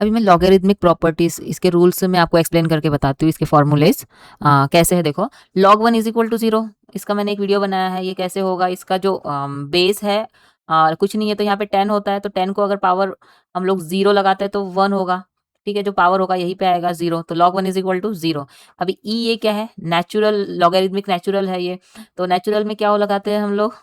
अभी मैं logarithmic properties इसके रूल्स मैं आपको एक्सप्लेन करके बताती हूँ, इसके फॉर्मूलेज कैसे है। देखो, log 1 इज इक्वल टू 0, इसका मैंने एक वीडियो बनाया है। ये कैसे होगा, इसका जो बेस है कुछ नहीं है, तो यहाँ पे 10 होता है, तो 10 को अगर पावर हम लोग 0 लगाते हैं तो 1 होगा। ठीक है, जो पावर होगा यही पे आएगा 0, तो log 1 इज इक्वल टू 0। अभी ये क्या है, नेचुरल लॉगरिथमिक नेचुरल है ये। तो नेचुरल में क्या हो लगाते हैं हम लोग,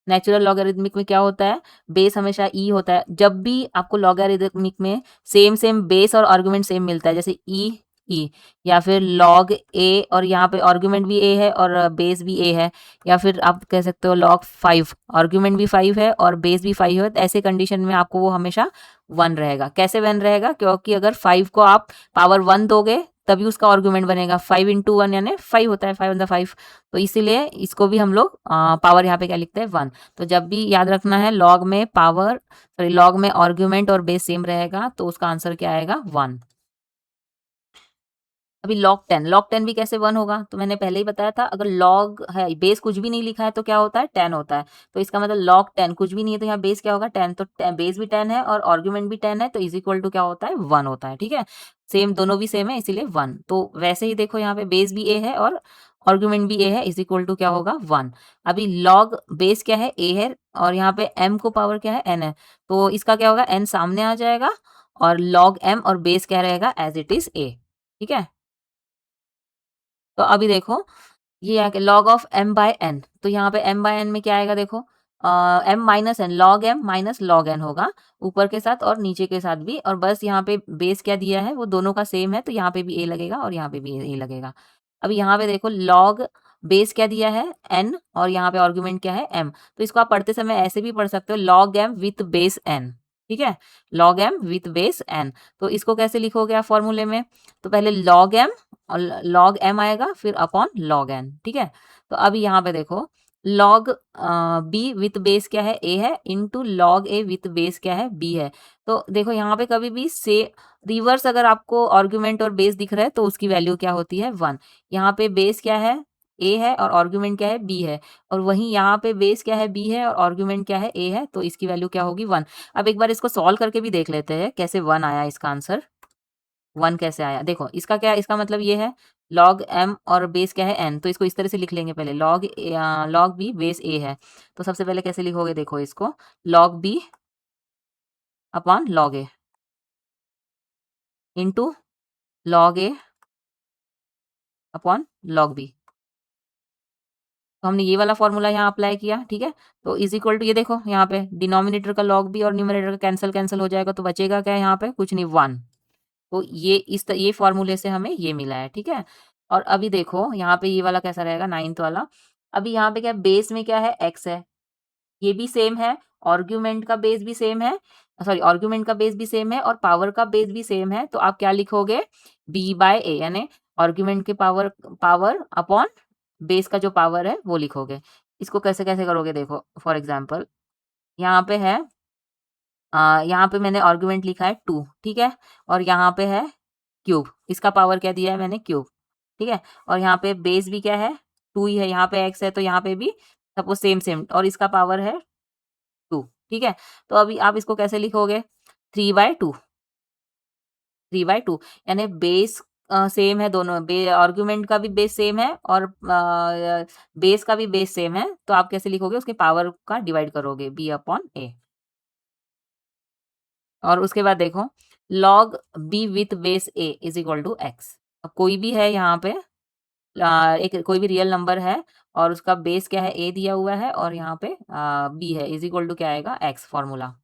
नेचुरल लॉगरिथमिक में क्या होता है, बेस हमेशा ई होता है। जब भी आपको लॉगरिथमिक में सेम सेम बेस और आर्गुमेंट सेम मिलता है, जैसे ई या फिर लॉग ए, और यहाँ पे आर्गुमेंट भी ए है और बेस भी ए है, या फिर आप कह सकते हो log 5, आर्गुमेंट भी 5 है और बेस भी 5 है, तो ऐसे कंडीशन में आपको वो हमेशा 1 रहेगा। कैसे 1 रहेगा, क्योंकि अगर 5 को आप पावर 1 दोगे तभी उसका आर्गुमेंट बनेगा। 5 इंटू 1 यानी 5 होता है, 5 तो इसीलिए इसको भी हम लोग पावर यहाँ पे क्या लिखते हैं, 1। तो जब भी याद रखना है, लॉग में पावर, सॉरी, लॉग में आर्गुमेंट और बेस सेम रहेगा, तो उसका आंसर क्या आएगा, 1। अभी log 10 भी कैसे 1 होगा, तो मैंने पहले ही बताया था, अगर log है, बेस कुछ भी नहीं लिखा है तो क्या होता है, 10 होता है। तो इसका मतलब log 10 कुछ भी नहीं है, तो यहाँ बेस क्या होगा, 10, तो बेस भी 10 है और आर्गुमेंट भी 10 है, तो इज इक्वल टू क्या होता है, 1 होता है। ठीक है, सेम, दोनों भी सेम है, इसीलिए 1। तो वैसे ही देखो, यहाँ पे बेस भी ए है और आर्गुमेंट भी ए है, इज इक्वल टू क्या होगा, 1। अभी log बेस क्या है, ए है, और यहाँ पे m को पावर क्या है, n है, तो इसका क्या होगा, n सामने आ जाएगा और log m और बेस क्या रहेगा, एज इट इज ए। ठीक है, तो अभी देखो, ये आ गया log of m by n, तो यहाँ पे m बाय n में क्या आएगा, देखो m minus N, log m minus log n होगा, ऊपर के साथ और नीचे के साथ भी। और बस यहाँ पे बेस क्या दिया है, वो दोनों का सेम है, तो यहाँ पे भी a लगेगा और यहाँ पे भी a लगेगा। अब यहाँ पे देखो, लॉग बेस क्या दिया है, n, और यहाँ पे आर्गुमेंट क्या है, m। तो इसको आप पढ़ते समय ऐसे भी पढ़ सकते हो, log m with base n। ठीक है, log m with base n। तो इसको कैसे लिखोगे आप फॉर्मूले में, तो पहले log m और log m आएगा, फिर अपॉन log n। ठीक है, तो अभी यहाँ पे देखो, log b विथ बेस क्या है, a है, into log a with base क्या है, b है। तो देखो, यहाँ पे कभी भी से रिवर्स अगर आपको आर्गुमेंट और बेस दिख रहा है तो उसकी वैल्यू क्या होती है, 1। यहाँ पे बेस क्या है, a है, और आर्गुमेंट क्या है, b है, और वहीं यहाँ पे बेस क्या है, b है, और आर्गुमेंट क्या है, a है, तो इसकी वैल्यू क्या होगी, 1। अब एक बार इसको सॉल्व करके भी देख लेते हैं कैसे 1 आया, इसका आंसर 1 कैसे आया। देखो, इसका क्या, इसका मतलब ये है, log m और बेस क्या है, n, तो इसको इस तरह से लिख लेंगे, पहले log b बेस a है। तो सबसे पहले कैसे लिखोगे, देखो इसको, log b upon log a into log a upon log b। तो हमने ये वाला फॉर्मूला यहाँ अप्लाई किया। ठीक है, तो इज इक्वल टू, ये देखो यहाँ पे डिनोमिनेटर का log b और न्यूमरेटर का कैंसिल कैंसिल हो जाएगा, तो बचेगा क्या, यहाँ पे कुछ नहीं, 1। तो ये फॉर्मूले से हमें ये मिला है। ठीक है, और अभी देखो यहाँ पे ये वाला कैसा रहेगा, 9th वाला। अभी यहाँ पे क्या, बेस में क्या है, x है, ये भी सेम है, आर्ग्यूमेंट का बेस भी सेम है, सॉरी, आर्ग्यूमेंट का बेस भी सेम है और पावर का बेस भी सेम है, तो आप क्या लिखोगे, b बाय a, यानी आर्ग्यूमेंट के पावर पावर अपॉन बेस का जो पावर है वो लिखोगे। इसको कैसे कैसे करोगे, देखो फॉर एग्जाम्पल, यहाँ पे है, यहाँ पे मैंने आर्गुमेंट लिखा है 2। ठीक है, और यहाँ पे है क्यूब, इसका पावर क्या दिया है मैंने, क्यूब। ठीक है, और यहाँ पे बेस भी क्या है, 2 ही है, यहाँ पे x है, तो यहाँ पे भी सपोज सेम सेम, और इसका पावर है 2। ठीक है, तो अभी आप इसको कैसे लिखोगे, 3/2, 3/2, यानी बेस सेम है दोनों, आर्गुमेंट का भी बेस सेम है और बेस का भी बेस सेम है, तो आप कैसे लिखोगे, उसके पावर का डिवाइड करोगे, b अपॉन a। और उसके बाद देखो, log b with base a is equal to x। अब कोई भी है यहाँ पे, एक कोई भी रियल नंबर है और उसका बेस क्या है, a दिया हुआ है, और यहाँ पे b है, इज इक्वल टू क्या आएगा, x फॉर्मूला।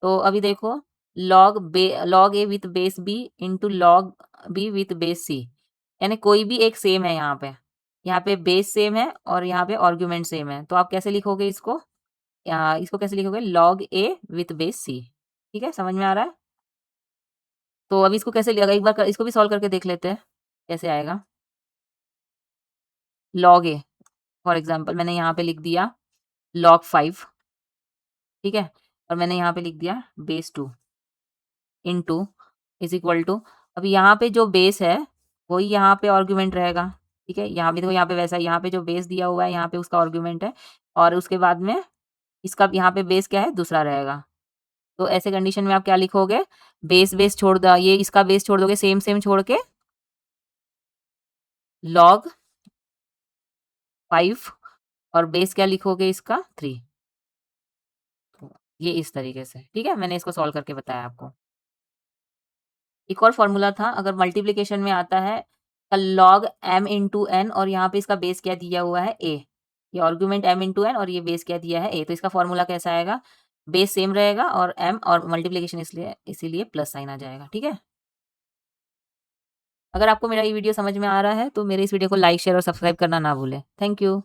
तो अभी देखो, log a with base b into log b with base c, यानी कोई भी एक सेम है यहाँ पे बेस सेम है और यहाँ पे आर्ग्यूमेंट सेम है, तो आप कैसे लिखोगे इसको, इसको कैसे लिखोगे, log a with base c। ठीक है, समझ में आ रहा है। तो अभी इसको कैसे लिया, एक बार इसको भी सॉल्व करके देख लेते हैं कैसे आएगा। log a, फॉर एग्जांपल मैंने यहाँ पे लिख दिया log 5। ठीक है, और मैंने यहाँ पे लिख दिया base 2 into is equal to, अभी यहाँ पे जो बेस है वही यहाँ पे आर्गुमेंट रहेगा। ठीक है, यहाँ पे देखो, यहाँ पे वैसा, यहाँ पे जो बेस दिया हुआ है यहाँ पे उसका आर्गुमेंट है, और उसके बाद में इसका यहाँ पे बेस क्या है, दूसरा रहेगा। तो ऐसे कंडीशन में आप क्या लिखोगे, बेस छोड़ द ये इसका बेस छोड़ दोगे, सेम छोड़ के log 5 और बेस क्या लिखोगे इसका 3। ये इस तरीके से, ठीक है? मैंने इसको सॉल्व करके बताया आपको। एक और फॉर्मूला था, अगर मल्टीप्लिकेशन में आता है log m इंटू n और यहाँ पे इसका बेस क्या दिया हुआ है a, ये आर्गुमेंट m इंटू n और ये बेस क्या दिया है a, तो इसका फॉर्मूला कैसा आएगा, बेस सेम रहेगा और m और मल्टीप्लिकेशन इसलिए इसीलिए प्लस साइन आ जाएगा, ठीक है? अगर आपको मेरा ये वीडियो समझ में आ रहा है तो मेरे इस वीडियो को लाइक शेयर और सब्सक्राइब करना ना भूलें। Thank you.